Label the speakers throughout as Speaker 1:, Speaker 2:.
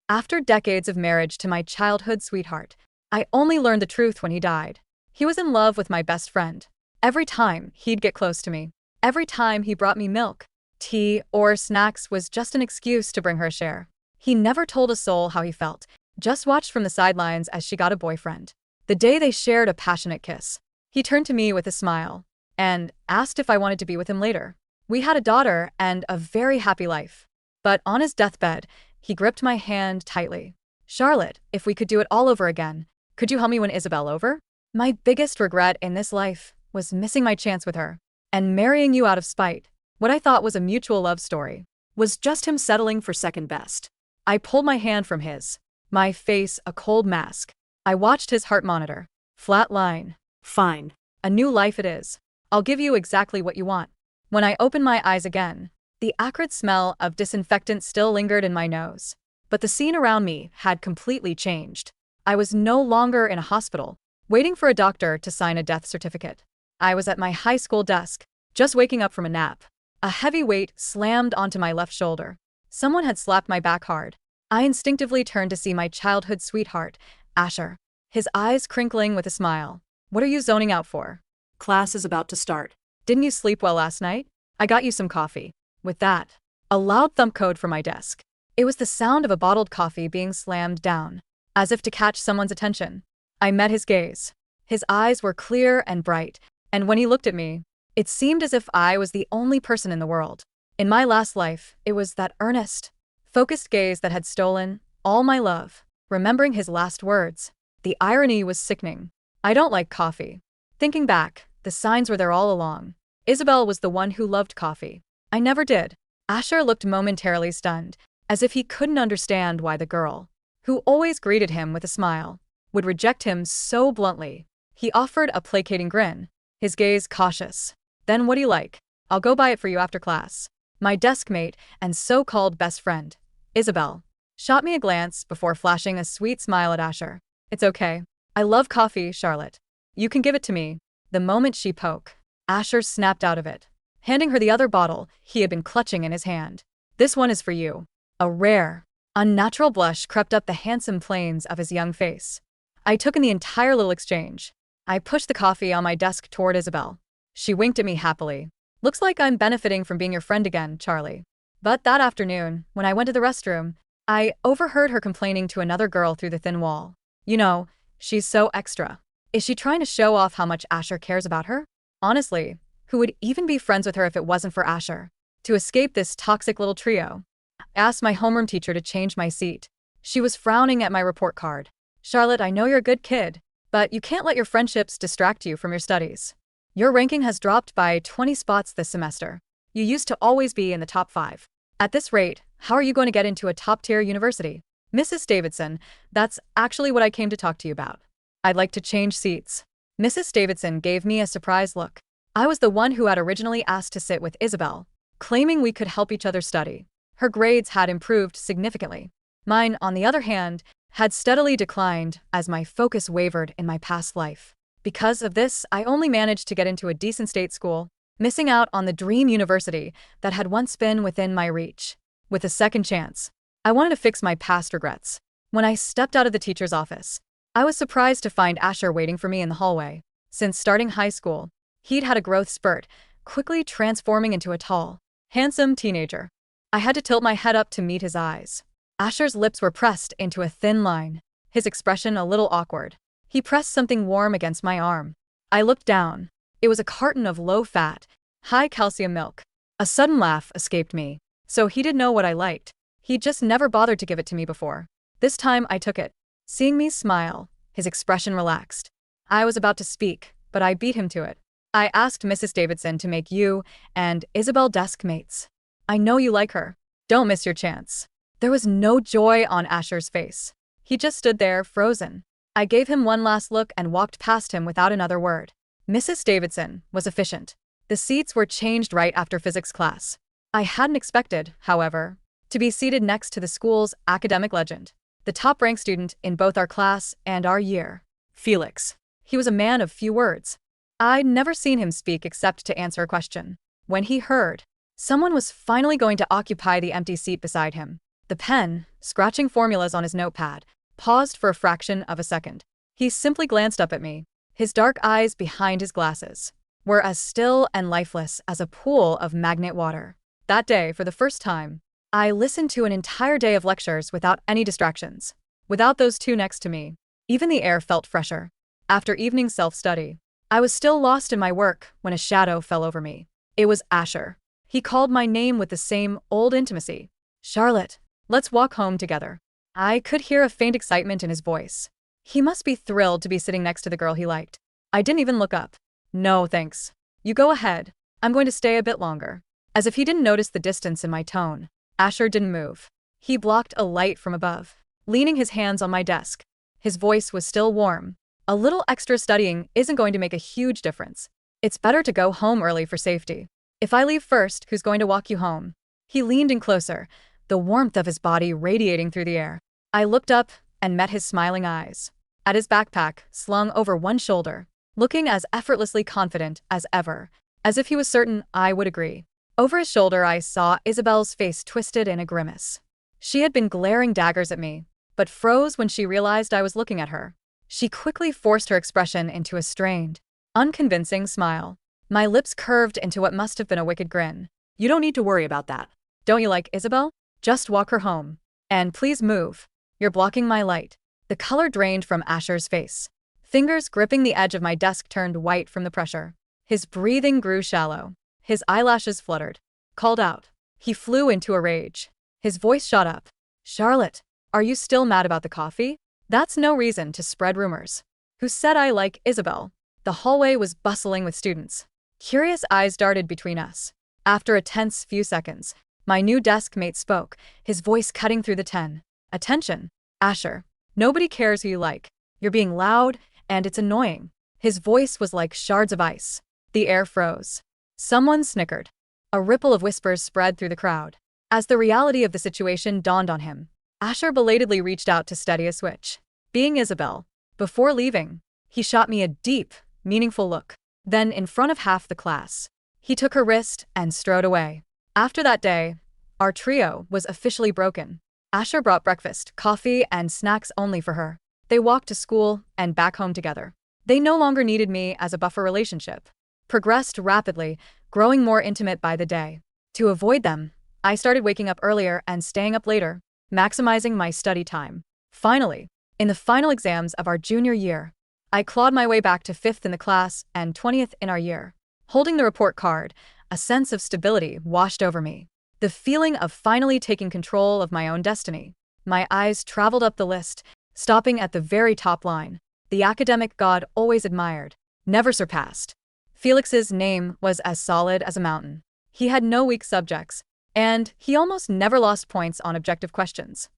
Speaker 1: After decades of marriage to my childhood sweetheart, I only learned the truth when he died. He was in love with my best friend. Every time he'd get close to me, every time he brought me milk, tea, or snacks was just an excuse to bring her a share. He never told a soul how he felt, just watched from the sidelines as she got a boyfriend. The day they shared a passionate kiss, he turned to me with a smile and asked if I wanted to be with him later. We had a daughter and a very happy life. But on his deathbed, he gripped my hand tightly. "Charlotte, if we could do it all over again, could you help me win Isabel over? My biggest regret in this life was missing my chance with her. And marrying you out of spite, what I thought was a mutual love story, was just him settling for second best." I pulled my hand from his, my face a cold mask. I watched his heart monitor. Flat line. "Fine. A new life it is. I'll give you exactly what you want." When I opened my eyes again, the acrid smell of disinfectant still lingered in my nose. But the scene around me had completely changed. I was no longer in a hospital, waiting for a doctor to sign a death certificate. I was at my high school desk, just waking up from a nap. A heavy weight slammed onto my left shoulder. Someone had slapped my back hard. I instinctively turned to see my childhood sweetheart, Asher, his eyes crinkling with a smile. "What are you zoning out for? Class is about to start. Didn't you sleep well last night? I got you some coffee." With that, a loud thump code from my desk. It was the sound of a bottled coffee being slammed down, as if to catch someone's attention. I met his gaze. His eyes were clear and bright, and when he looked at me, it seemed as if I was the only person in the world. In my last life, it was that earnest, focused gaze that had stolen all my love. Remembering his last words, the irony was sickening. "I don't like coffee." Thinking back, the signs were there all along. Isabel was the one who loved coffee. I never did. Asher looked momentarily stunned, as if he couldn't understand why the girl, who always greeted him with a smile, would reject him so bluntly. He offered a placating grin, his gaze cautious. "Then what do you like? I'll go buy it for you after class." My desk mate and so-called best friend, Isabel, shot me a glance before flashing a sweet smile at Asher. "It's okay. I love coffee, Charlotte. You can give it to me." The moment she spoke, Asher snapped out of it, handing her the other bottle he had been clutching in his hand. "This one is for you." A rare, unnatural blush crept up the handsome planes of his young face. I took in the entire little exchange. I pushed the coffee on my desk toward Isabel. She winked at me happily. "Looks like I'm benefiting from being your friend again, Charlie." But that afternoon, when I went to the restroom, I overheard her complaining to another girl through the thin wall. "You know, she's so extra. Is she trying to show off how much Asher cares about her? Honestly, who would even be friends with her if it wasn't for Asher?" To escape this toxic little trio, I asked my homeroom teacher to change my seat. She was frowning at my report card. "Charlotte, I know you're a good kid, but you can't let your friendships distract you from your studies. Your ranking has dropped by 20 spots this semester. You used to always be in the top 5. At this rate, how are you going to get into a top-tier university?" "Mrs. Davidson, that's actually what I came to talk to you about. I'd like to change seats." Mrs. Davidson gave me a surprised look. I was the one who had originally asked to sit with Isabel, claiming we could help each other study. Her grades had improved significantly. Mine, on the other hand, had steadily declined as my focus wavered in my past life. Because of this, I only managed to get into a decent state school, missing out on the dream university that had once been within my reach. With a second chance, I wanted to fix my past regrets. When I stepped out of the teacher's office, I was surprised to find Asher waiting for me in the hallway. Since starting high school, he'd had a growth spurt, quickly transforming into a tall, handsome teenager. I had to tilt my head up to meet his eyes. Asher's lips were pressed into a thin line, his expression a little awkward. He pressed something warm against my arm. I looked down. It was a carton of low-fat, high-calcium milk. A sudden laugh escaped me. So he didn't know what I liked. He'd just never bothered to give it to me before. This time I took it. Seeing me smile, his expression relaxed. I was about to speak, but I beat him to it. "I asked Mrs. Davidson to make you and Isabel desk mates. I know you like her. Don't miss your chance." There was no joy on Asher's face. He just stood there, frozen. I gave him one last look and walked past him without another word. Mrs. Davidson was efficient. The seats were changed right after physics class. I hadn't expected, however, to be seated next to the school's academic legend, the top-ranked student in both our class and our year, Felix. He was a man of few words. I'd never seen him speak except to answer a question. When he heard someone was finally going to occupy the empty seat beside him, The pen, scratching formulas on his notepad, paused for a fraction of a second. He simply glanced up at me. His dark eyes behind his glasses were as still and lifeless as a pool of magnet water. That day, for the first time, I listened to an entire day of lectures without any distractions. Without those two next to me, even the air felt fresher. After evening self-study, I was still lost in my work when a shadow fell over me. It was Asher. He called my name with the same old intimacy. "Charlotte, let's walk home together." I could hear a faint excitement in his voice. He must be thrilled to be sitting next to the girl he liked. I didn't even look up. "No, thanks. You go ahead. I'm going to stay a bit longer." As if he didn't notice the distance in my tone, Asher didn't move. He blocked a light from above, leaning his hands on my desk. His voice was still warm. "A little extra studying isn't going to make a huge difference. It's better to go home early for safety. If I leave first, who's going to walk you home?" He leaned in closer, the warmth of his body radiating through the air. I looked up and met his smiling eyes. At his backpack, slung over one shoulder, looking as effortlessly confident as ever, as if he was certain I would agree. Over his shoulder, I saw Isabel's face twisted in a grimace. She had been glaring daggers at me, but froze when she realized I was looking at her. She quickly forced her expression into a strained, unconvincing smile. My lips curved into what must have been a wicked grin. "You don't need to worry about that. Don't you like Isabel? Just walk her home. And please move. You're blocking my light." The color drained from Asher's face. Fingers gripping the edge of my desk turned white from the pressure. His breathing grew shallow. His eyelashes fluttered. Called out. He flew into a rage. His voice shot up. "Charlotte, are you still mad about the coffee? That's no reason to spread rumors. Who said I like Isabel?" The hallway was bustling with students. Curious eyes darted between us. After a tense few seconds, my new desk mate spoke, his voice cutting through the ten. "Attention, Asher. Nobody cares who you like. You're being loud, and it's annoying." His voice was like shards of ice. The air froze. Someone snickered. A ripple of whispers spread through the crowd. As the reality of the situation dawned on him, Asher belatedly reached out to steady a switch. Being Isabel. Before leaving, he shot me a deep, meaningful look. Then, in front of half the class, he took her wrist and strode away. After that day, our trio was officially broken. Asher brought breakfast, coffee, and snacks only for her. They walked to school and back home together. They no longer needed me as a buffer relationship. Progressed rapidly, growing more intimate by the day. To avoid them, I started waking up earlier and staying up later, maximizing my study time. Finally, in the final exams of our junior year, I clawed my way back to 5th in the class and 20th in our year. Holding the report card, a sense of stability washed over me. The feeling of finally taking control of my own destiny. My eyes traveled up the list, stopping at the very top line. The academic God always admired, never surpassed. Felix's name was as solid as a mountain. He had no weak subjects, and he almost never lost points on objective questions.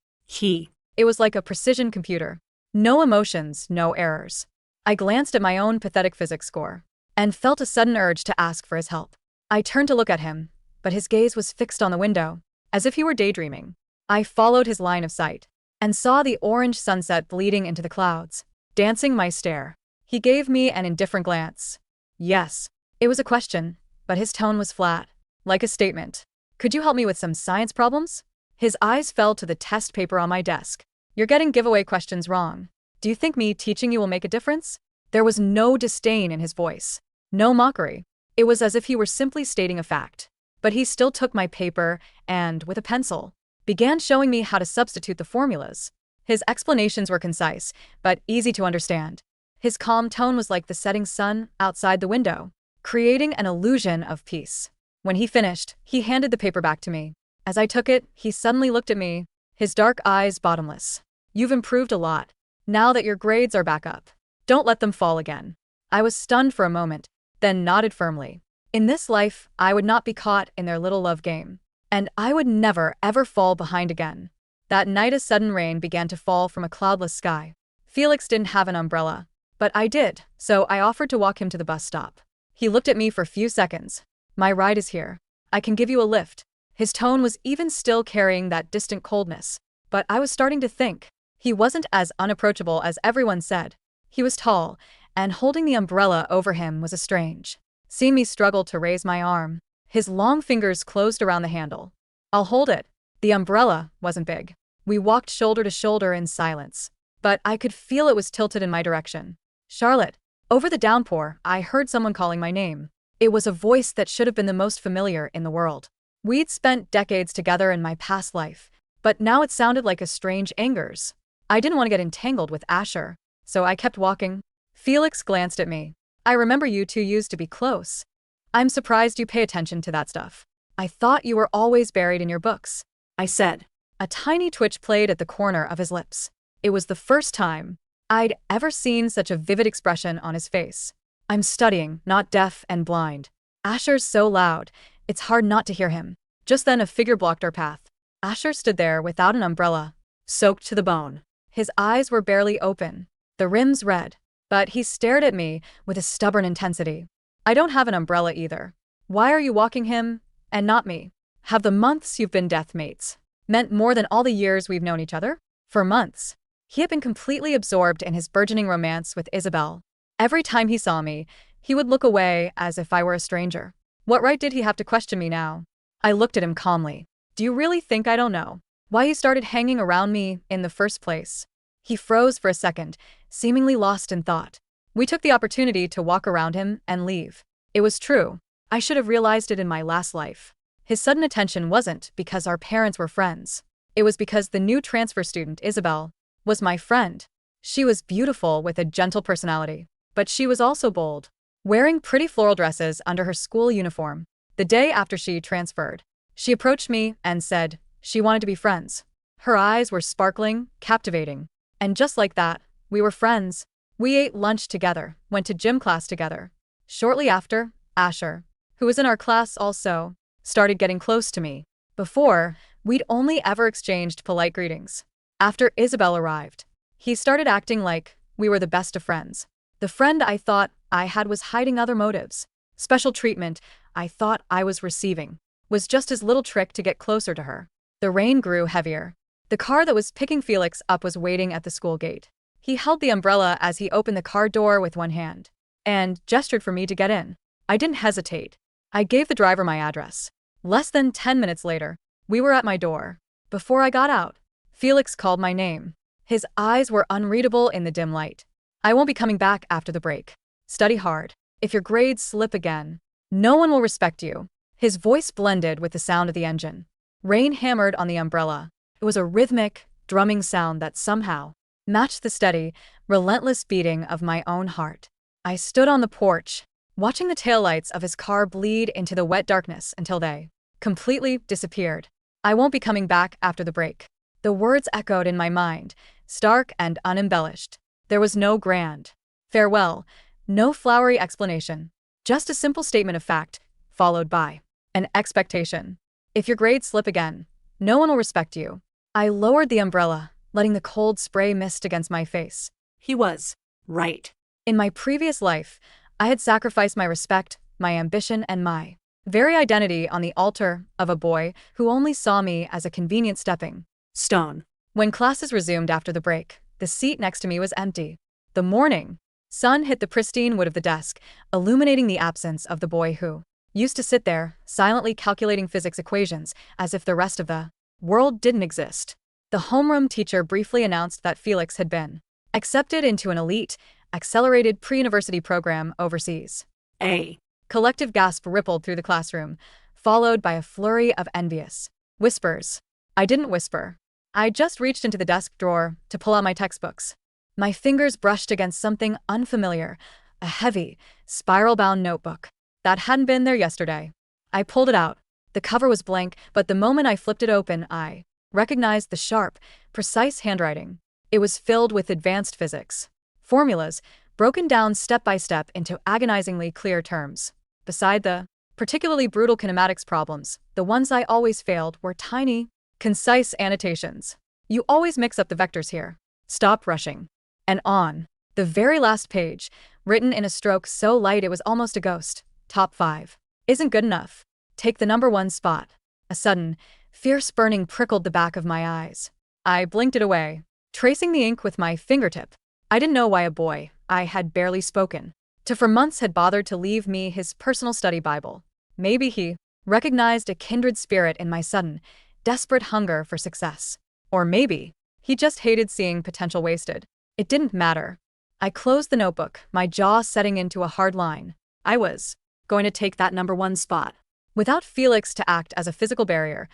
Speaker 1: It was like a precision computer. No emotions, no errors. I glanced at my own pathetic physics score and felt a sudden urge to ask for his help. I turned to look at him, but his gaze was fixed on the window, as if he were daydreaming. I followed his line of sight and saw the orange sunset bleeding into the clouds, dancing my stare. He gave me an indifferent glance. Yes, it was a question, but his tone was flat, like a statement. "Could you help me with some science problems?" His eyes fell to the test paper on my desk. "You're getting giveaway questions wrong. Do you think me teaching you will make a difference?" There was no disdain in his voice, no mockery. It was as if he were simply stating a fact. But he still took my paper and, with a pencil, began showing me how to substitute the formulas. His explanations were concise, but easy to understand. His calm tone was like the setting sun outside the window, creating an illusion of peace. When he finished, he handed the paper back to me. As I took it, he suddenly looked at me, his dark eyes bottomless. "You've improved a lot. Now that your grades are back up, don't let them fall again." I was stunned for a moment, then nodded firmly. In this life, I would not be caught in their little love game. And I would never, ever fall behind again. That night a sudden rain began to fall from a cloudless sky. Felix didn't have an umbrella, but I did, so I offered to walk him to the bus stop. He looked at me for a few seconds. "My ride is here. I can give you a lift." His tone was even still carrying that distant coldness, but I was starting to think. He wasn't as unapproachable as everyone said. He was tall, and holding the umbrella over him was a strange. Seeing me struggle to raise my arm, his long fingers closed around the handle. "I'll hold it. The umbrella wasn't big. We walked shoulder to shoulder in silence, but I could feel it was tilted in my direction. Charlotte. Over the downpour, I heard someone calling my name. It was a voice that should have been the most familiar in the world. We'd spent decades together in my past life, but now it sounded like a strange anger's. I didn't want to get entangled with Asher, so I kept walking. Felix glanced at me. I remember you two used to be close. I'm surprised you pay attention to that stuff. I thought you were always buried in your books, I said. A tiny twitch played at the corner of his lips. It was the first time I'd ever seen such a vivid expression on his face. I'm studying, not deaf and blind. Asher's so loud, it's hard not to hear him. Just then a figure blocked our path. Asher stood there without an umbrella, soaked to the bone. His eyes were barely open, the rims red, but he stared at me with a stubborn intensity. I don't have an umbrella either. Why are you walking him, and not me? Have the months you've been death mates meant more than all the years we've known each other? For months, he had been completely absorbed in his burgeoning romance with Isabel. Every time he saw me, he would look away as if I were a stranger. What right did he have to question me now? I looked at him calmly. Do you really think I don't know why you started hanging around me in the first place? He froze for a second, seemingly lost in thought. We took the opportunity to walk around him and leave. It was true. I should have realized it in my last life. His sudden attention wasn't because our parents were friends. It was because the new transfer student, Isabel, was my friend. She was beautiful with a gentle personality, but she was also bold, wearing pretty floral dresses under her school uniform. The day after she transferred, she approached me and said she wanted to be friends. Her eyes were sparkling, captivating. And just like that, we were friends. We ate lunch together, went to gym class together. Shortly after, Asher, who was in our class also, started getting close to me. Before, we'd only ever exchanged polite greetings. After Isabel arrived, he started acting like we were the best of friends. The friend I thought I had was hiding other motives. Special treatment I thought I was receiving was just his little trick to get closer to her. The rain grew heavier. The car that was picking Felix up was waiting at the school gate. He held the umbrella as he opened the car door with one hand and gestured for me to get in. I didn't hesitate. I gave the driver my address. Less than 10 minutes later, we were at my door. Before I got out, Felix called my name. His eyes were unreadable in the dim light. I won't be coming back after the break. Study hard. If your grades slip again, no one will respect you. His voice blended with the sound of the engine. Rain hammered on the umbrella. It was a rhythmic, drumming sound that somehow matched the steady, relentless beating of my own heart. I stood on the porch, watching the taillights of his car bleed into the wet darkness until they completely disappeared. I won't be coming back after the break. The words echoed in my mind, stark and unembellished. There was no grand farewell, no flowery explanation, just a simple statement of fact, followed by an expectation. If your grades slip again, no one will respect you. I lowered the umbrella, letting the cold spray mist against my face. He was right. In my previous life, I had sacrificed my respect, my ambition, and my very identity on the altar of a boy who only saw me as a convenient stepping stone. When classes resumed after the break, the seat next to me was empty. The morning sun hit the pristine wood of the desk, illuminating the absence of the boy who used to sit there, silently calculating physics equations as if the rest of the world didn't exist. The homeroom teacher briefly announced that Felix had been accepted into an elite, accelerated pre-university program overseas. A collective gasp rippled through the classroom, followed by a flurry of envious whispers. I didn't whisper. I just reached into the desk drawer to pull out my textbooks. My fingers brushed against something unfamiliar, a heavy, spiral-bound notebook that hadn't been there yesterday. I pulled it out. The cover was blank, but the moment I flipped it open, I recognized the sharp, precise handwriting. It was filled with advanced physics formulas, broken down step by step into agonizingly clear terms. Beside the particularly brutal kinematics problems, the ones I always failed were tiny, concise annotations. You always mix up the vectors here. Stop rushing. And on the very last page, written in a stroke so light it was almost a ghost, top 5 isn't good enough. Take the number 1 spot. A sudden, fierce burning prickled the back of my eyes. I blinked it away, tracing the ink with my fingertip. I didn't know why a boy I had barely spoken to for months had bothered to leave me his personal study Bible. Maybe he recognized a kindred spirit in my sudden, desperate hunger for success. Or maybe he just hated seeing potential wasted. It didn't matter. I closed the notebook, my jaw setting into a hard line. I was going to take that #1 spot. Without Felix to act as a physical barrier,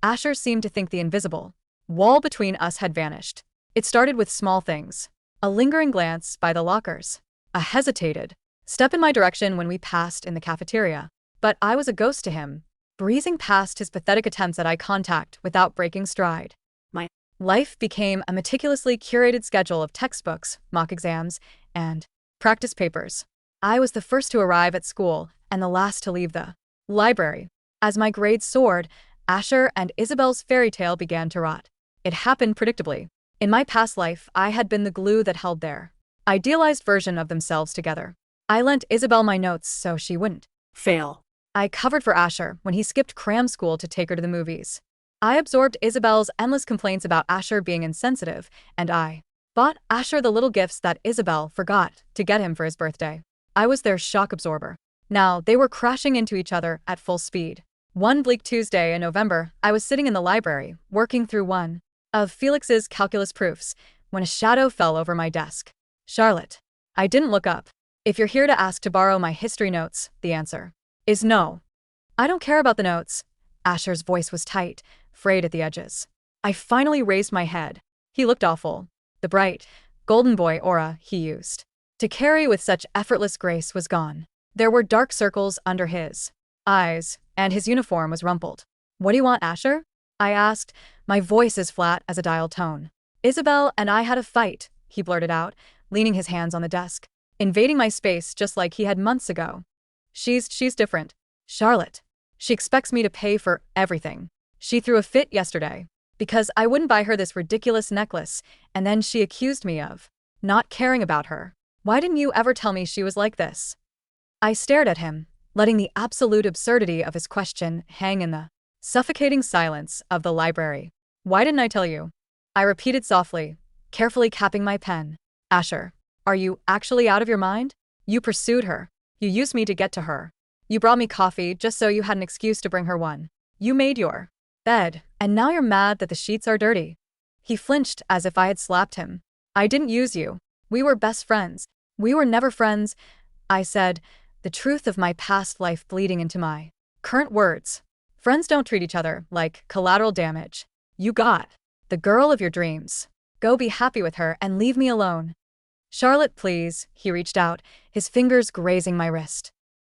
Speaker 1: Asher seemed to think the invisible wall between us had vanished. It started with small things. A lingering glance by the lockers. A hesitated step in my direction when we passed in the cafeteria. But I was a ghost to him, breezing past his pathetic attempts at eye contact without breaking stride. My life became a meticulously curated schedule of textbooks, mock exams, and practice papers. I was the first to arrive at school and the last to leave the library. As my grades soared, Asher and Isabel's fairy tale began to rot. It happened predictably. In my past life, I had been the glue that held their idealized version of themselves together. I lent Isabel my notes so she wouldn't fail. I covered for Asher when he skipped cram school to take her to the movies. I absorbed Isabel's endless complaints about Asher being insensitive, and I bought Asher the little gifts that Isabel forgot to get him for his birthday. I was their shock absorber. Now, they were crashing into each other at full speed. One bleak Tuesday in November, I was sitting in the library, working through one of Felix's calculus proofs, when a shadow fell over my desk. Charlotte. I didn't look up. If you're here to ask to borrow my history notes, the answer is no. I don't care about the notes. Asher's voice was tight, frayed at the edges. I finally raised my head. He looked awful. The bright, golden boy aura he used to carry with such effortless grace was gone. There were dark circles under his eyes, and his uniform was rumpled. What do you want, Asher? I asked, my voice as flat as a dial tone. Isabel and I had a fight, he blurted out, leaning his hands on the desk, invading my space just like he had months ago. She's different. Charlotte. She expects me to pay for everything. She threw a fit yesterday because I wouldn't buy her this ridiculous necklace, and then she accused me of not caring about her. Why didn't you ever tell me she was like this? I stared at him, letting the absolute absurdity of his question hang in the suffocating silence of the library. Why didn't I tell you? I repeated softly, carefully capping my pen. Asher, are you actually out of your mind? You pursued her. You used me to get to her. You brought me coffee just so you had an excuse to bring her one. You made your bed, and now you're mad that the sheets are dirty. He flinched as if I had slapped him. I didn't use you. We were best friends. We were never friends, I said, the truth of my past life bleeding into my current words. Friends don't treat each other like collateral damage. You got the girl of your dreams. Go be happy with her and leave me alone. Charlotte, please, he reached out, his fingers grazing my wrist.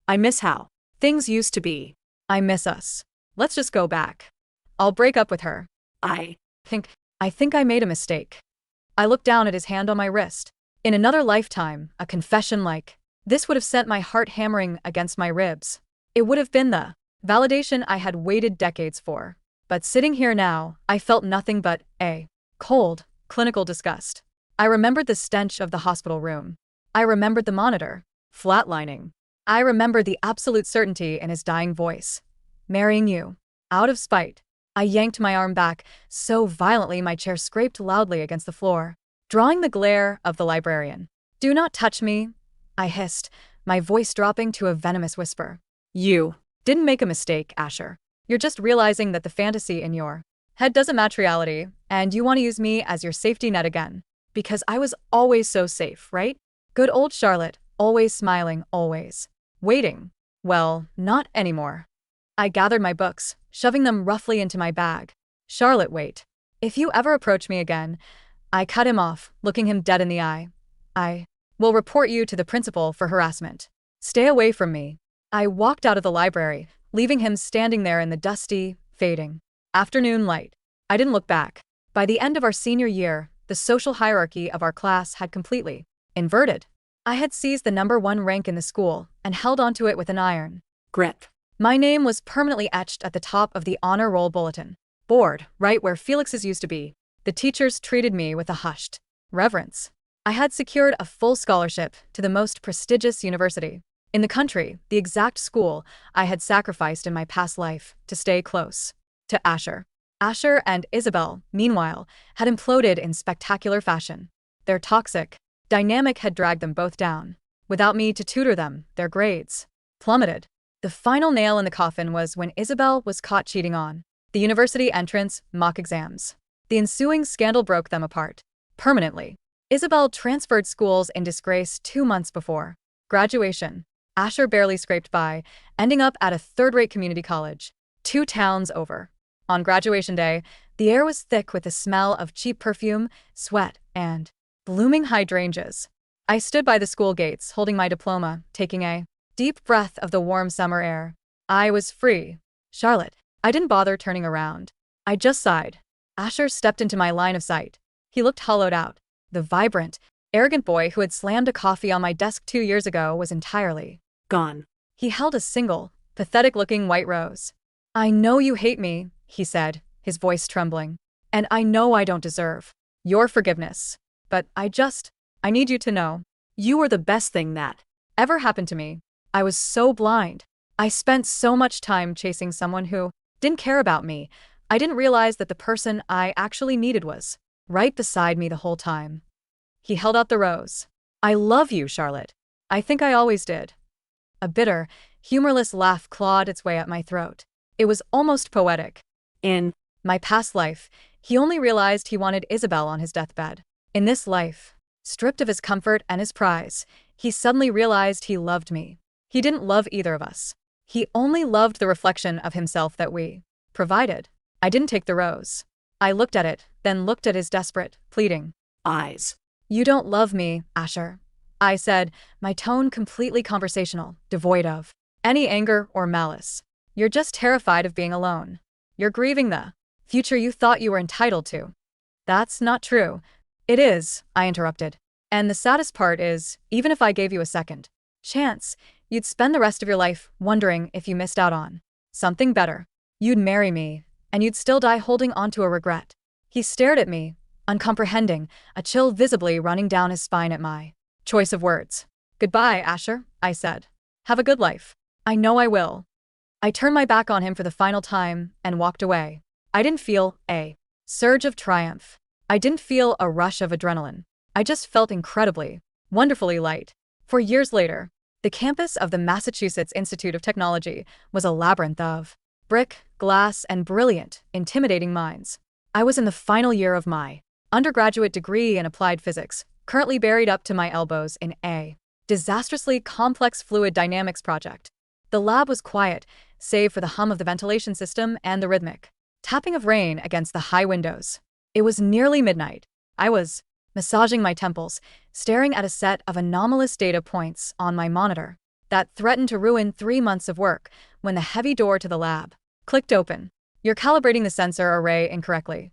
Speaker 1: I miss how things used to be. I miss us. Let's just go back. I'll break up with her. I think I made a mistake. I looked down at his hand on my wrist. In another lifetime, a confession like this would have sent my heart hammering against my ribs. It would have been the validation I had waited decades for. But sitting here now, I felt nothing but a cold, clinical disgust. I remembered the stench of the hospital room. I remembered the monitor, flatlining. I remembered the absolute certainty in his dying voice. Marrying you. Out of spite. I yanked my arm back so violently my chair scraped loudly against the floor, drawing the glare of the librarian. Do not touch me, I hissed, my voice dropping to a venomous whisper. You didn't make a mistake, Asher. You're just realizing that the fantasy in your head doesn't match reality, and you want to use me as your safety net again. Because I was always so safe, right? Good old Charlotte, always smiling, always waiting. Well, not anymore. I gathered my books, shoving them roughly into my bag. Charlotte, wait. If you ever approach me again, I cut him off, looking him dead in the eye. I will report you to the principal for harassment. Stay away from me. I walked out of the library, leaving him standing there in the dusty, fading afternoon light. I didn't look back. By the end of our senior year, the social hierarchy of our class had completely inverted. I had seized the #1 rank in the school and held onto it with an iron grip. My name was permanently etched at the top of the honor roll bulletin board, right where Felix's used to be. The teachers treated me with a hushed reverence. I had secured a full scholarship to the most prestigious university in the country, the exact school I had sacrificed in my past life to stay close to Asher. Asher and Isabel, meanwhile, had imploded in spectacular fashion. Their toxic dynamic had dragged them both down. Without me to tutor them, their grades plummeted. The final nail in the coffin was when Isabel was caught cheating on The university entrance mock exams. The ensuing scandal broke them apart. Permanently. Isabel transferred schools in disgrace 2 months before graduation. Asher barely scraped by, ending up at a third-rate community college, 2 towns over. On graduation day, the air was thick with the smell of cheap perfume, sweat, and blooming hydrangeas. I stood by the school gates, holding my diploma, taking a deep breath of the warm summer air. I was free. Charlotte. I didn't bother turning around. I just sighed. Asher stepped into my line of sight. He looked hollowed out. The vibrant, arrogant boy who had slammed a coffee on my desk 2 years ago was entirely gone. He held a single, pathetic-looking white rose. "I know you hate me," he said, his voice trembling. "And I know I don't deserve your forgiveness. But I need you to know. You were the best thing that ever happened to me. I was so blind. I spent so much time chasing someone who didn't care about me. I didn't realize that the person I actually needed was right beside me the whole time." He held out the rose. "I love you, Charlotte. I think I always did." A bitter, humorless laugh clawed its way up my throat. It was almost poetic. In my past life, he only realized he wanted Isabel on his deathbed. In this life, stripped of his comfort and his prize, he suddenly realized he loved me. He didn't love either of us. He only loved the reflection of himself that we provided. I didn't take the rose. I looked at it, then looked at his desperate, pleading eyes. "You don't love me, Asher," I said, my tone completely conversational, devoid of any anger or malice. "You're just terrified of being alone. You're grieving the future you thought you were entitled to." "That's not true." "It is," I interrupted. "And the saddest part is, even if I gave you a second chance, you'd spend the rest of your life wondering if you missed out on something better. You'd marry me, and you'd still die holding on to a regret." He stared at me, uncomprehending, a chill visibly running down his spine at my choice of words. "Goodbye, Asher," I said. "Have a good life." "I know I will." I turned my back on him for the final time and walked away. I didn't feel a surge of triumph. I didn't feel a rush of adrenaline. I just felt incredibly, wonderfully light. For years later, the campus of the Massachusetts Institute of Technology was a labyrinth of brick, glass, and brilliant, intimidating minds. I was in the final year of my undergraduate degree in applied physics, currently buried up to my elbows in a disastrously complex fluid dynamics project. The lab was quiet, save for the hum of the ventilation system and the rhythmic tapping of rain against the high windows. It was nearly midnight. I was massaging my temples, staring at a set of anomalous data points on my monitor that threatened to ruin 3 months of work when the heavy door to the lab clicked open. "You're calibrating the sensor array incorrectly."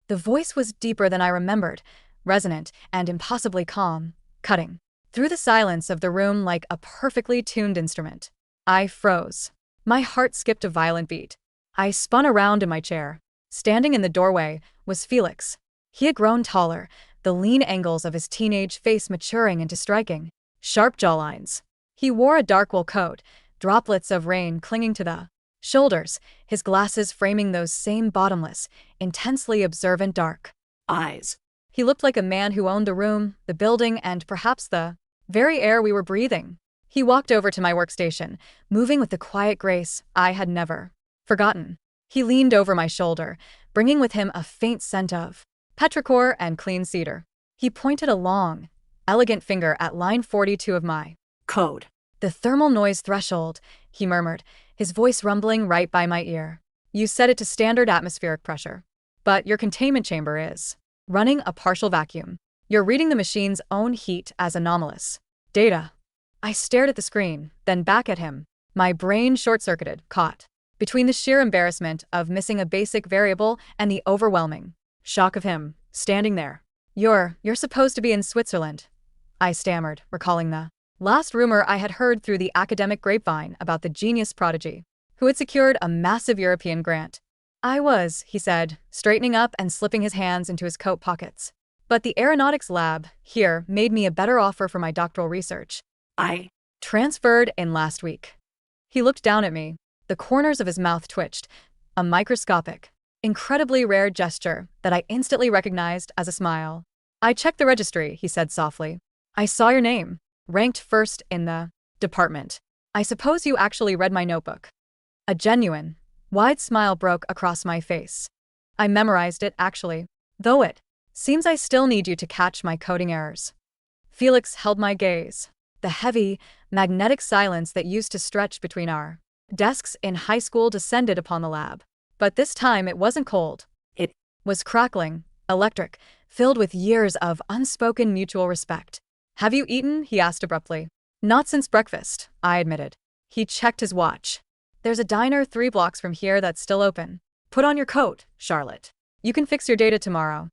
Speaker 1: The voice was deeper than I remembered, resonant and impossibly calm, cutting through the silence of the room like a perfectly tuned instrument. I froze. My heart skipped a violent beat. I spun around in my chair. Standing in the doorway was Felix. He had grown taller, the lean angles of his teenage face maturing into striking, sharp jawlines. He wore a dark wool coat, droplets of rain clinging to the shoulders, his glasses framing those same bottomless, intensely observant dark eyes. He looked like a man who owned the room, the building, and perhaps the very air we were breathing. He walked over to my workstation, moving with the quiet grace I had never forgotten. He leaned over my shoulder, bringing with him a faint scent of petrichor and clean cedar. He pointed a long, elegant finger at line 42 of my code. "The thermal noise threshold," he murmured, his voice rumbling right by my ear. "You set it to standard atmospheric pressure. But your containment chamber is running a partial vacuum. You're reading the machine's own heat as anomalous data." I stared at the screen, then back at him. My brain short-circuited, caught between the sheer embarrassment of missing a basic variable and the overwhelming shock of him standing there. You're supposed to be in Switzerland," I stammered, recalling the last rumor I had heard through the academic grapevine about the genius prodigy who had secured a massive European grant. "I was," he said, straightening up and slipping his hands into his coat pockets. "But the aeronautics lab here made me a better offer for my doctoral research. I transferred in last week." He looked down at me. The corners of his mouth twitched, a microscopic, incredibly rare gesture that I instantly recognized as a smile. "I checked the registry," he said softly. "I saw your name, ranked first in the department. I suppose you actually read my notebook." A genuine, Wide smile broke across my face. I memorized it, actually. Though it seems I still need you to catch my coding errors. Felix held my gaze. The heavy, magnetic silence that used to stretch between our desks in high school descended upon the lab. But this time it wasn't cold. It was crackling, electric, filled with years of unspoken mutual respect. Have you eaten? He asked abruptly. Not since breakfast, I admitted. He checked his watch. There's a diner 3 blocks from here that's still open. Put on your coat, Charlotte. You can fix your data tomorrow.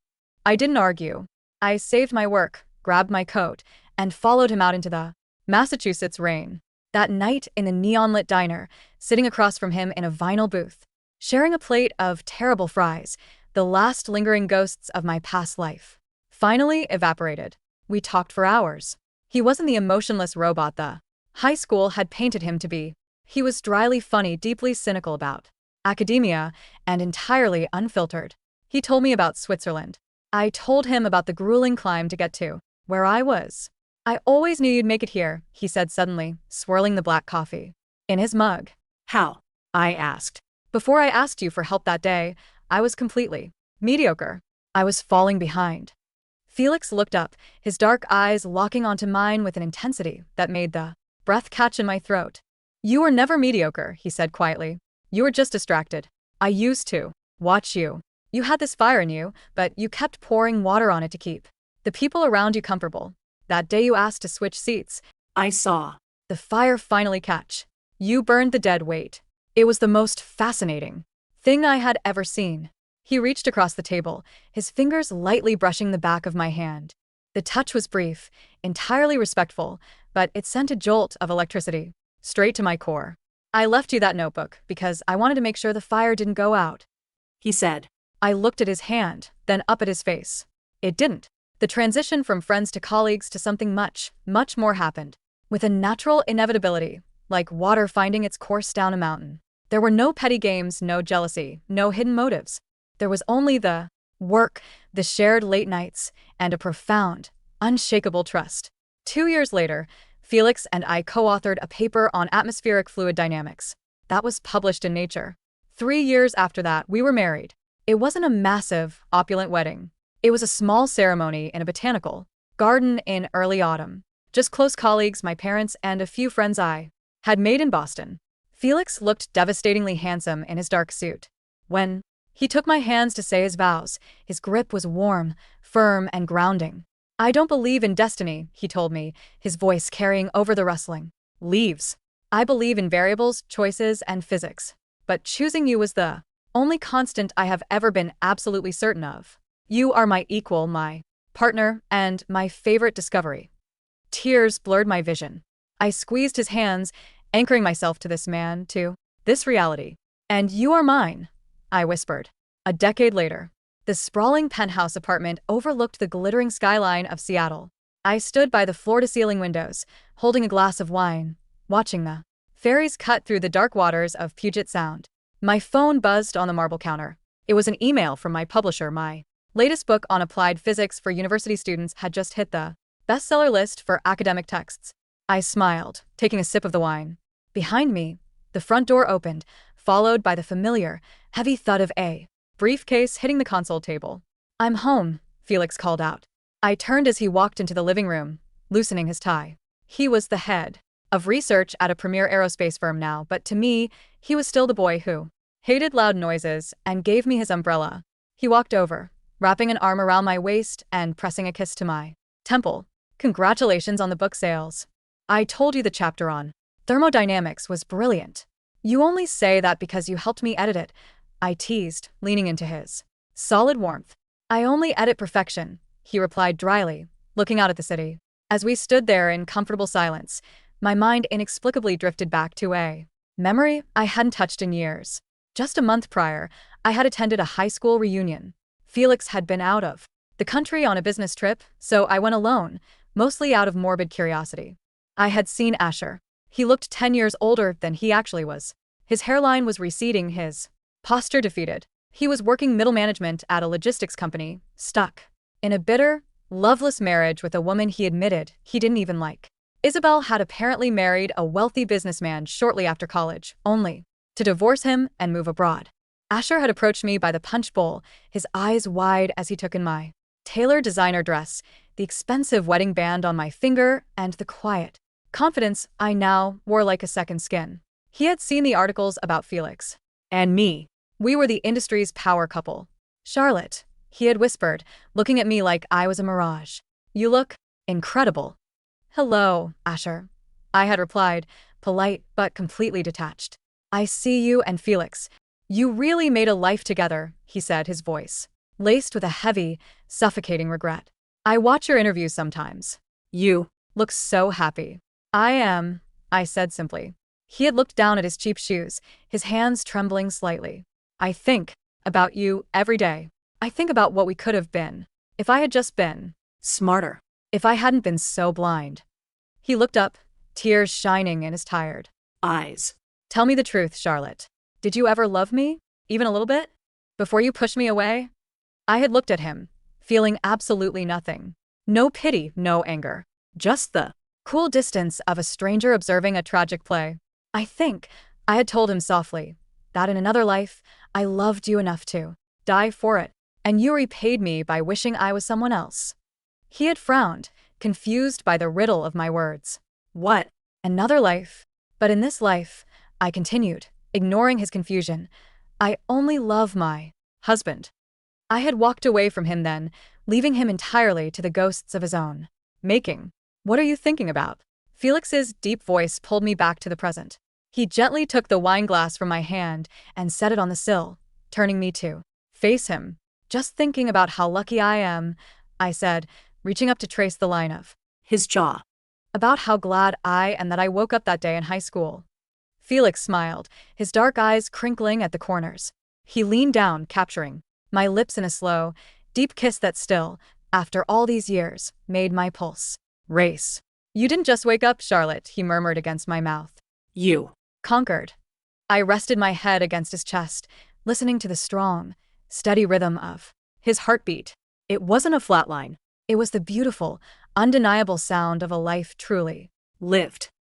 Speaker 1: I didn't argue. I saved my work, grabbed my coat, and followed him out into the Massachusetts rain. That night in the neon-lit diner, sitting across from him in a vinyl booth, sharing a plate of terrible fries, the last lingering ghosts of my past life finally evaporated. We talked for hours. He wasn't the emotionless robot the high school had painted him to be. He was dryly funny, deeply cynical about academia, and entirely unfiltered. He told me about Switzerland. I told him about the grueling climb to get to where I was. I always knew you'd make it here, he said suddenly, swirling the black coffee in his mug. How? I asked. Before I asked you for help that day, I was completely mediocre. I was falling behind. Felix looked up, his dark eyes locking onto mine with an intensity that made the breath catch in my throat. You were never mediocre, he said quietly. You were just distracted. I used to watch you. You had this fire in you, but you kept pouring water on it to keep the people around you comfortable. That day you asked to switch seats, I saw the fire finally catch. You burned the dead weight. It was the most fascinating thing I had ever seen. He reached across the table, his fingers lightly brushing the back of my hand. The touch was brief, entirely respectful, but it sent a jolt of electricity straight to my core. I left you that notebook because I wanted to make sure the fire didn't go out, he said. I looked at his hand, then up at his face. It didn't. The transition from friends to colleagues to something much, much more happened, with a natural inevitability, like water finding its course down a mountain. There were no petty games, no jealousy, no hidden motives. There was only the work, the shared late nights, and a profound, unshakable trust. 2 years later, Felix and I co-authored a paper on atmospheric fluid dynamics. That was published in Nature. 3 years after that, we were married. It wasn't a massive, opulent wedding. It was a small ceremony in a botanical garden in early autumn. Just close colleagues, my parents, and a few friends I had made in Boston. Felix looked devastatingly handsome in his dark suit. When he took my hands to say his vows, his grip was warm, firm, and grounding. I don't believe in destiny, he told me, his voice carrying over the rustling leaves. I believe in variables, choices, and physics. But choosing you was the only constant I have ever been absolutely certain of. You are my equal, my partner, and my favorite discovery. Tears blurred my vision. I squeezed his hands, anchoring myself to this man, to this reality. And you are mine, I whispered. A decade later, the sprawling penthouse apartment overlooked the glittering skyline of Seattle. I stood by the floor-to-ceiling windows, holding a glass of wine, watching the ferries cut through the dark waters of Puget Sound. My phone buzzed on the marble counter. It was an email from my publisher. My latest book on applied physics for university students had just hit the bestseller list for academic texts. I smiled, taking a sip of the wine. Behind me, the front door opened, followed by the familiar, heavy thud of a briefcase hitting the console table. I'm home, Felix called out. I turned as he walked into the living room, loosening his tie. He was the head of research at a premier aerospace firm now, but to me, he was still the boy who hated loud noises and gave me his umbrella. He walked over, wrapping an arm around my waist and pressing a kiss to my temple. Congratulations on the book sales. I told you the chapter on thermodynamics was brilliant. You only say that because you helped me edit it, I teased, leaning into his solid warmth. I only edit perfection, he replied dryly, looking out at the city. As we stood there in comfortable silence, my mind inexplicably drifted back to a memory I hadn't touched in years. Just a month prior, I had attended a high school reunion. Felix had been out of the country on a business trip, so I went alone, mostly out of morbid curiosity. I had seen Asher. He looked 10 years older than he actually was. His hairline was receding, his posture defeated. He was working middle management at a logistics company, stuck in a bitter, loveless marriage with a woman he admitted he didn't even like. Isabel had apparently married a wealthy businessman shortly after college, only to divorce him and move abroad. Asher had approached me by the punch bowl, his eyes wide as he took in my tailored designer dress, the expensive wedding band on my finger, and the quiet confidence I now wore like a second skin. He had seen the articles about Felix and me. We were the industry's power couple. Charlotte, he had whispered, looking at me like I was a mirage. You look incredible. Hello, Asher. I had replied, polite but completely detached. I see you and Felix. You really made a life together, he said, his voice laced with a heavy, suffocating regret. I watch your interviews sometimes. You look so happy. I am, I said simply. He had looked down at his cheap shoes, his hands trembling slightly. I think about you every day. I think about what we could have been. If I had just been smarter. If I hadn't been so blind. He looked up, tears shining in his tired eyes. Tell me the truth, Charlotte. Did you ever love me? Even a little bit? Before you pushed me away? I had looked at him, feeling absolutely nothing. No pity, no anger. Just the cool distance of a stranger observing a tragic play. I think, I had told him softly, that in another life, I loved you enough to die for it, and you repaid me by wishing I was someone else. He had frowned, confused by the riddle of my words. What? Another life? But in this life, I continued, ignoring his confusion, I only love my husband. I had walked away from him then, leaving him entirely to the ghosts of his own making. What are you thinking about? Felix's deep voice pulled me back to the present. He gently took the wine glass from my hand and set it on the sill, turning me to face him. Just thinking about how lucky I am, I said, reaching up to trace the line of his jaw. About how glad I am that I woke up that day in high school. Felix smiled, his dark eyes crinkling at the corners. He leaned down, capturing my lips in a slow, deep kiss that still, after all these years, made my pulse race. You didn't just wake up, Charlotte, he murmured against my mouth. You conquered. I rested my head against his chest, listening to the strong, steady rhythm of his heartbeat. It wasn't a flatline. It was the beautiful, undeniable sound of a life truly lived.